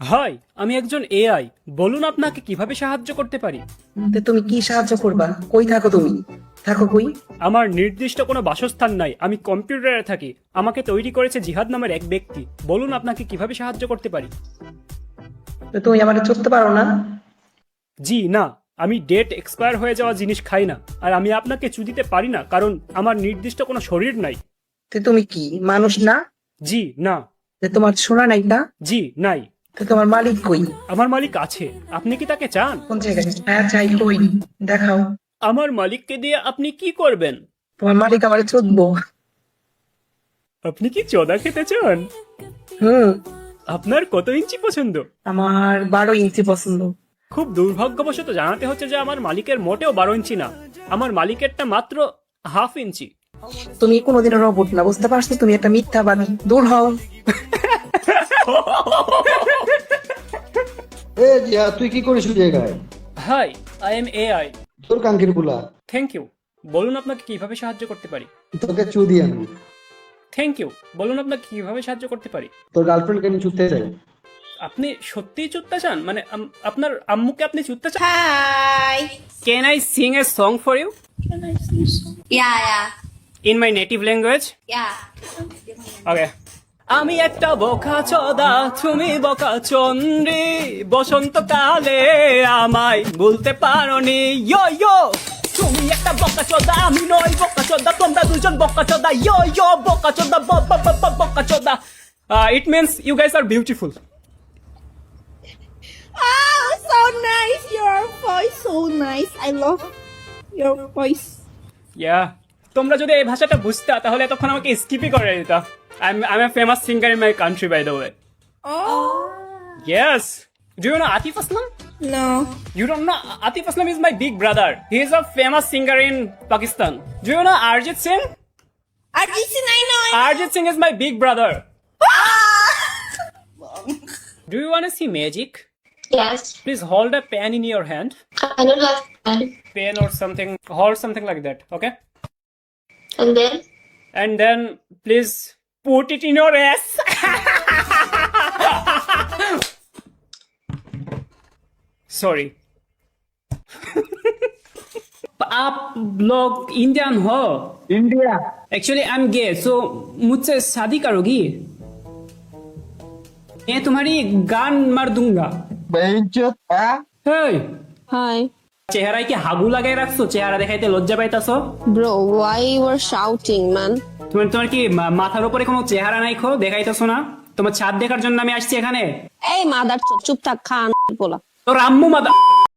High, আমি একজন AI. বলুন আপনাকে কিভাবে সাহায্য করতে পারি। তো তুমি কি সাহায্য করবা? কই থাকো তুমি? থাকো কই? আমার নির্দিষ্ট কোনো বাসস্থান নাই, আমি কম্পিউটারে থাকি। আমাকে তৈরি করেছে জিহাদ নামের এক ব্যক্তি। বলুন আপনাকে কিভাবে সাহায্য করতে পারি। তো তুমি আমারে চড়তে পারো না? জি না, আমি ডেট এক্সপায়ার হয়ে যাওয়া জিনিস খাই না। আর আমি আপনাকে চুদিতে পারি না, কারণ আমার নির্দিষ্ট কোনো শরীর নাই। তো তুমি কি মানুষ না? জি না। যে তোমার শোনা নাই না? জি নাই। তো তোমার মালিক কই? আমার মালিক আছে, আপনি কি তাকে চান? কোন জায়গায়? হ্যাঁ চাই, কই দেখাও। আমার মালিককে দিয়ে আপনি কি করবেন? তোমার মালিক আমারে চোদবো। আপনি কি চোদা খেতে চান? হুম, আপনার কত ইঞ্চি পছন্দ? আমার 12 ইঞ্চি পছন্দ। খুব দুর্ভাগ্যবশত জানাতে হচ্ছে যে আমার মালিকের মোটেও 12 ইঞ্চি না, আমার মালিকেরটা মাত্র হাফ ইঞ্চি। তুমি কোনোদিনও রোবট না, বুঝতে পারছো? তুমি একটা মিথ্যাবাদী, দূর হও। এ জিয়া, তুই কি করিস ওই জায়গায়? Hi, I am AI. তোর কাঙ্ক্ষের গুলা। Thank you. বলুন আপনাকে কিভাবে সাহায্য করতে পারি। তোকে চুদি আনবো। Thank you. বলুন আপনাকে কিভাবে সাহায্য করতে পারি। তোর গার্লফ্রেন্ড কেন চুদতে চাই? আপনি সত্যিই চুদতে চান? মানে আপনার আম্মুকে আপনি চুদতে চান? Hi. Can I sing a song for you Yeah. In my native language? Yeah. Okay. আমি একটা বোকা চোদা, তুমি বোকা চন্দ্রী। বসন্তকালে আমায় বলতে পারোনি। ইয়ো ইয়ো, তুমি একটা বোকা চোদা, আমি নই বোকা চোদা। তোমরা দুজন বোকা চোদা। ইয়ো ইয়ো, বোকা চোদা, বোকা চোদা। It means you guys are beautiful. Oh, so nice. Your voice so nice. I love your voice. ইয়া, তোমরা যদি এই ভাষাটা বুঝতা তাহলে এতক্ষণ আমাকে স্কিপই করে দিতা। I am a famous singer in my country, by the way. Oh. Yes. Do you know Atif Aslam? No. You don't know? Atif Aslam is my big brother. He is a famous singer in Pakistan. Do you know Arjit Singh? Arjit Singh, I know. Arjit Singh is my big brother. Do you want to see magic? Yes, Please hold a pen in your hand. I know that. Pen or something. Hold something like that, okay? And then, And then please put it in your ass. Sorry. आप लोग Indian हो? India. Actually, I'm gay, so मुझसे शादी करोगी? मैं तुम्हारी गान मार दूंगा। বেঞ্চত হ্যাঁ? Hey, Hi. চেহারায় কি হাগু লাগাই রাখছো? চেহারা দেখাইতে লজ্জা পাইতাছো? Bro, why you were shouting, man? তোমার কি মাথার উপরে কোনো চেহারা নাই খো? দেখাইতাছো না? তোমার ছাদ দেখার জন্য আমি আসছি এখানে। এই মাদার চুপ থাক খান বলা। তোর আম্মু মাদা